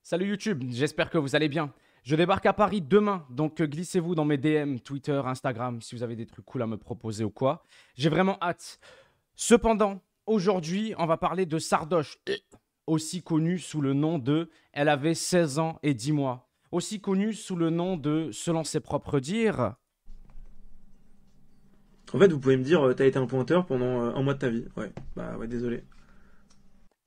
Salut YouTube, j'espère que vous allez bien. Je débarque à Paris demain, donc glissez-vous dans mes DM, Twitter, Instagram, si vous avez des trucs cool à me proposer ou quoi. J'ai vraiment hâte. Cependant, aujourd'hui, on va parler de Sardoche, aussi connue sous le nom de Elle avait 16 ans et 10 mois. Aussi connue sous le nom de Selon ses propres dires. En fait, vous pouvez me dire, t'as été un pointeur pendant un mois de ta vie. Ouais, bah ouais, désolé.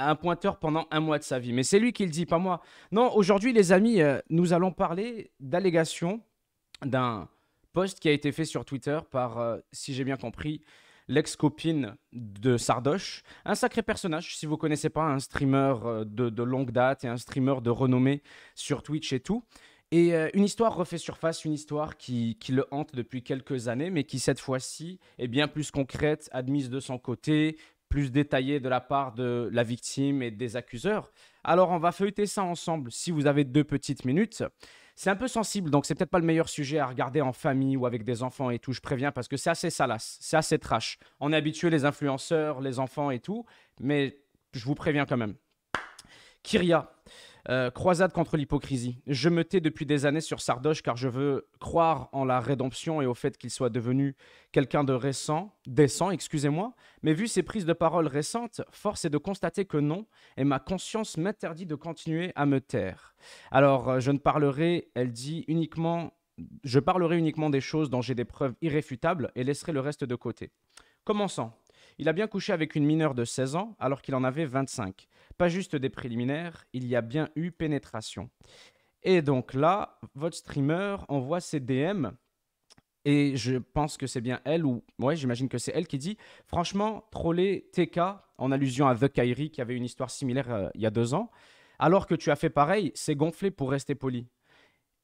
Un pointeur pendant un mois de sa vie. Mais c'est lui qui le dit, pas moi. Non, aujourd'hui, les amis, nous allons parler d'allégations d'un post qui a été fait sur Twitter par, si j'ai bien compris, l'ex-copine de Sardoche. Un sacré personnage, si vous ne connaissez pas, un streamer de longue date et un streamer de renommée sur Twitch et tout. Et une histoire refait surface, une histoire qui le hante depuis quelques années, mais qui cette fois-ci est bien plus concrète, admise de son côté, plus détaillée de la part de la victime et des accuseurs. Alors on va feuilleter ça ensemble si vous avez 2 petites minutes. C'est un peu sensible, donc c'est peut-être pas le meilleur sujet à regarder en famille ou avec des enfants et tout, je préviens, parce que c'est assez salace, c'est assez trash. On est habitué, les influenceurs, les enfants et tout, mais je vous préviens quand même. Kyria, croisade contre l'hypocrisie. Je me tais depuis des années sur Sardoche car je veux croire en la rédemption et au fait qu'il soit devenu quelqu'un de décent, excusez-moi. Mais vu ses prises de parole récentes, force est de constater que non, et ma conscience m'interdit de continuer à me taire. Alors, je parlerai uniquement des choses dont j'ai des preuves irréfutables et laisserai le reste de côté. Commençons. Il a bien couché avec une mineure de 16 ans alors qu'il en avait 25. Pas juste des préliminaires, il y a bien eu pénétration. Et donc là, votre streamer envoie ses DM et je pense que c'est bien elle, ou ouais, j'imagine que c'est elle qui dit franchement, troller TK en allusion à The Kairi qui avait une histoire similaire il y a 2 ans, alors que tu as fait pareil, c'est gonflé pour rester poli.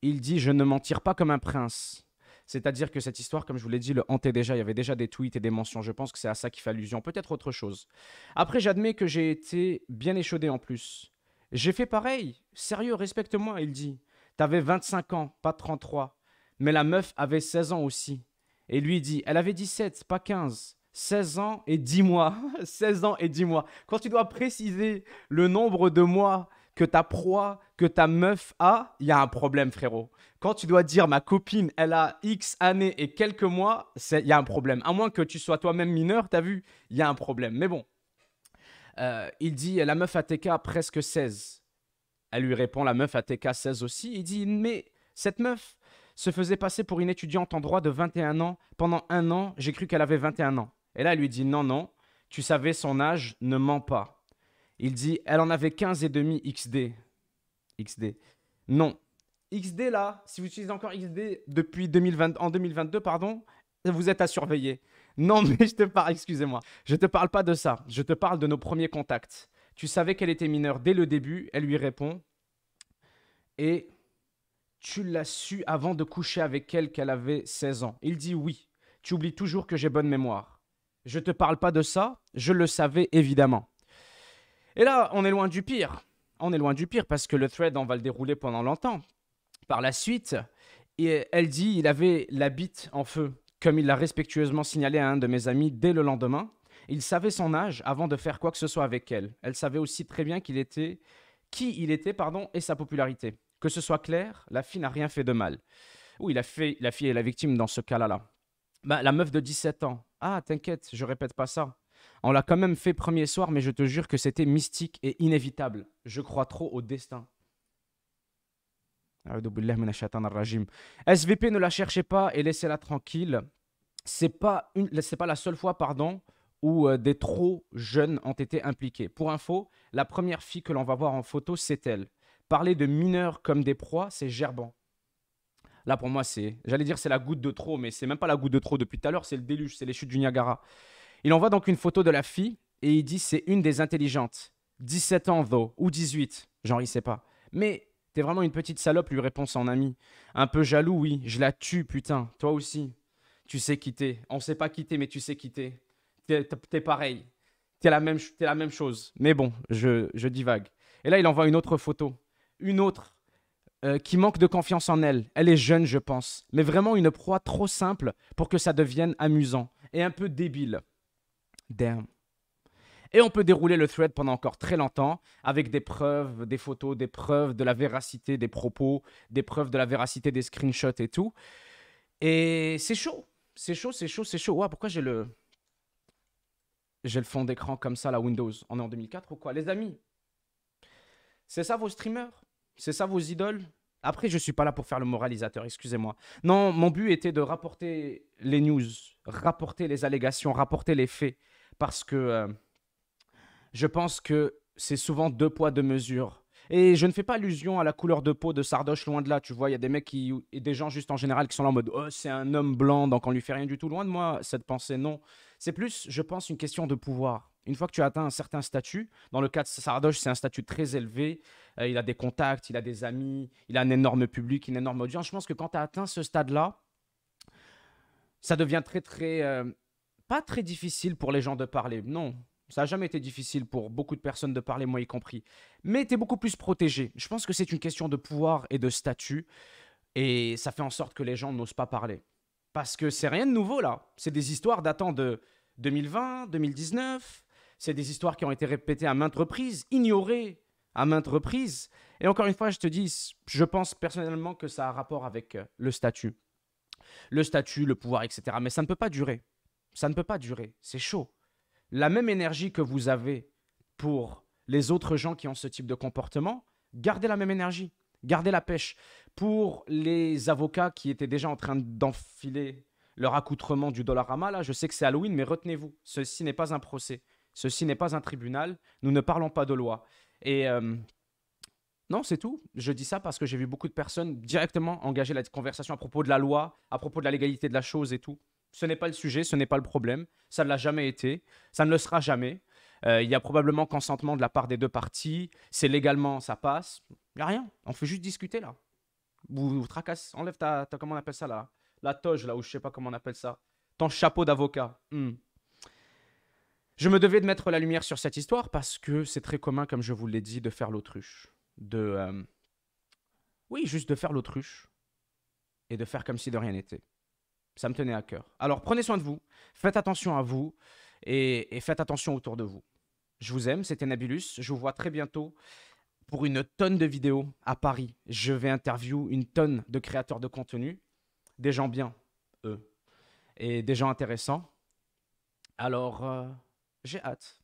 Il dit je ne m'en tire pas comme un prince. C'est-à-dire que cette histoire, comme je vous l'ai dit, le hantait déjà. Il y avait déjà des tweets et des mentions. Je pense que c'est à ça qu'il fait allusion. Peut-être autre chose. Après, j'admets que j'ai été bien échaudé en plus. J'ai fait pareil. Sérieux, respecte-moi, il dit. T'avais 25 ans, pas 33. Mais la meuf avait 16 ans aussi. Et lui dit, elle avait 17, pas 15. 16 ans et 10 mois. 16 ans et 10 mois. Quand tu dois préciser le nombre de mois que ta proie, que ta meuf a, il y a un problème, frérot. Quand tu dois dire ma copine, elle a X années et quelques mois, il y a un problème. À moins que tu sois toi-même mineur, t'as vu, il y a un problème. Mais bon, il dit la meuf a TK presque 16. Elle lui répond la meuf a TK 16 aussi. Il dit mais cette meuf se faisait passer pour une étudiante en droit de 21 ans. Pendant un an, j'ai cru qu'elle avait 21 ans. Et là, elle lui dit non, non, tu savais son âge, ne mens pas. Il dit elle en avait 15 et demi XD. XD. Non. XD là, si vous utilisez encore XD depuis 2020, en 2022, pardon, vous êtes à surveiller. Non, mais je te parle, excusez-moi, je te parle pas de ça. Je te parle de nos premiers contacts. Tu savais qu'elle était mineure dès le début. Elle lui répond. Et tu l'as su avant de coucher avec elle qu'elle avait 16 ans. Il dit oui. Tu oublies toujours que j'ai bonne mémoire. Je te parle pas de ça. Je le savais évidemment. Et là, on est loin du pire. On est loin du pire parce que le thread, on va le dérouler pendant longtemps. Par la suite, elle dit il avait la bite en feu, comme il l'a respectueusement signalé à un de mes amis dès le lendemain. Il savait son âge avant de faire quoi que ce soit avec elle. Elle savait aussi très bien qui il était, pardon, et sa popularité. Que ce soit clair, la fille n'a rien fait de mal. Oui, la fille est la victime dans ce cas-là. Bah, la meuf de 17 ans. Ah, t'inquiète, je répète pas ça. On l'a quand même fait premier soir, mais je te jure que c'était mystique et inévitable. Je crois trop au destin. SVP, ne la cherchez pas et laissez-la tranquille. C'est pas la seule fois, pardon, où des trop jeunes ont été impliqués. Pour info, la première fille que l'on va voir en photo, c'est elle. Parler de mineurs comme des proies, c'est gerbant. Là, pour moi, j'allais dire c'est la goutte de trop, mais c'est même pas la goutte de trop depuis tout à l'heure, c'est le déluge, c'est les chutes du Niagara. Il envoie donc une photo de la fille et il dit c'est une des intelligentes. 17 ans, though, ou 18, genre il sait pas. Mais t'es vraiment une petite salope, lui répond son ami. Un peu jaloux, oui, je la tue, putain, toi aussi. Tu sais quitter. On sait pas quitter, mais tu sais quitter. T'es pareil. T'es la même chose. Mais bon, je divague. Et là, il envoie une autre photo. Une autre qui manque de confiance en elle. Elle est jeune, je pense. Mais vraiment une proie trop simple pour que ça devienne amusant. Et un peu débile. Damn. Et on peut dérouler le thread pendant encore très longtemps avec des preuves, des photos, des preuves de la véracité des propos, des preuves de la véracité des screenshots et tout. Et c'est chaud. C'est chaud, c'est chaud, c'est chaud. Ouah, pourquoi j'ai le fond d'écran comme ça, la Windows? On est en 2004 ou quoi? Les amis, c'est ça vos streamers? C'est ça vos idoles? Après, je suis pas là pour faire le moralisateur, excusez-moi. Non, mon but était de rapporter les news, rapporter les allégations, rapporter les faits. Parce que je pense que c'est souvent deux poids, deux mesures. Et je ne fais pas allusion à la couleur de peau de Sardoche, loin de là. Tu vois, il y a des mecs et des gens juste en général qui sont là en mode oh, c'est un homme blanc, donc on lui fait rien du tout. Loin de moi, cette pensée, non. C'est plus, je pense, une question de pouvoir. Une fois que tu as atteint un certain statut, dans le cas de Sardoche, c'est un statut très élevé. Il a des contacts, il a des amis, il a un énorme public, une énorme audience. Je pense que quand tu as atteint ce stade-là, ça devient très, très. Pas très difficile pour les gens de parler. Non, ça n'a jamais été difficile pour beaucoup de personnes de parler, moi y compris. Mais tu es beaucoup plus protégé. Je pense que c'est une question de pouvoir et de statut. Et ça fait en sorte que les gens n'osent pas parler. Parce que c'est rien de nouveau là. C'est des histoires datant de 2020, 2019. C'est des histoires qui ont été répétées à maintes reprises, ignorées à maintes reprises. Et encore une fois, je te dis, je pense personnellement que ça a rapport avec le statut. Le statut, le pouvoir, etc. Mais ça ne peut pas durer. Ça ne peut pas durer. C'est chaud. La même énergie que vous avez pour les autres gens qui ont ce type de comportement, gardez la même énergie, gardez la pêche. Pour les avocats qui étaient déjà en train d'enfiler leur accoutrement du Dollarama, là, je sais que c'est Halloween, mais retenez-vous, ceci n'est pas un procès, ceci n'est pas un tribunal, nous ne parlons pas de loi. Et non, c'est tout. Je dis ça parce que j'ai vu beaucoup de personnes directement engager la conversation à propos de la loi, à propos de la légalité de la chose et tout. Ce n'est pas le sujet, ce n'est pas le problème. Ça ne l'a jamais été, ça ne le sera jamais. Il y a probablement consentement de la part des deux parties. C'est légalement, ça passe. Il n'y a rien. On fait juste discuter là. Vous tracasse. Enlève comment on appelle ça là? La toge là, ou je sais pas comment on appelle ça. Ton chapeau d'avocat. Je me devais de mettre la lumière sur cette histoire parce que c'est très commun, comme je vous l'ai dit, de faire l'autruche. Oui, juste de faire l'autruche et de faire comme si de rien n'était. Ça me tenait à cœur. Alors prenez soin de vous, faites attention à vous et faites attention autour de vous. Je vous aime, c'était Nabilus. Je vous vois très bientôt pour une tonne de vidéos à Paris. Je vais interviewer une tonne de créateurs de contenu, des gens bien, eux, et des gens intéressants. Alors, j'ai hâte.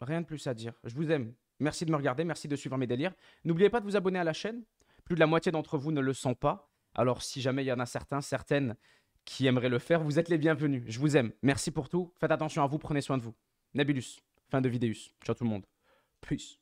Rien de plus à dire. Je vous aime. Merci de me regarder, merci de suivre mes délires. N'oubliez pas de vous abonner à la chaîne. Plus de la moitié d'entre vous ne le sont pas. Alors si jamais il y en a certains, certaines qui aimeraient le faire, vous êtes les bienvenus. Je vous aime. Merci pour tout. Faites attention à vous, prenez soin de vous. Nabilus, fin de vidéus. Ciao tout le monde. Peace.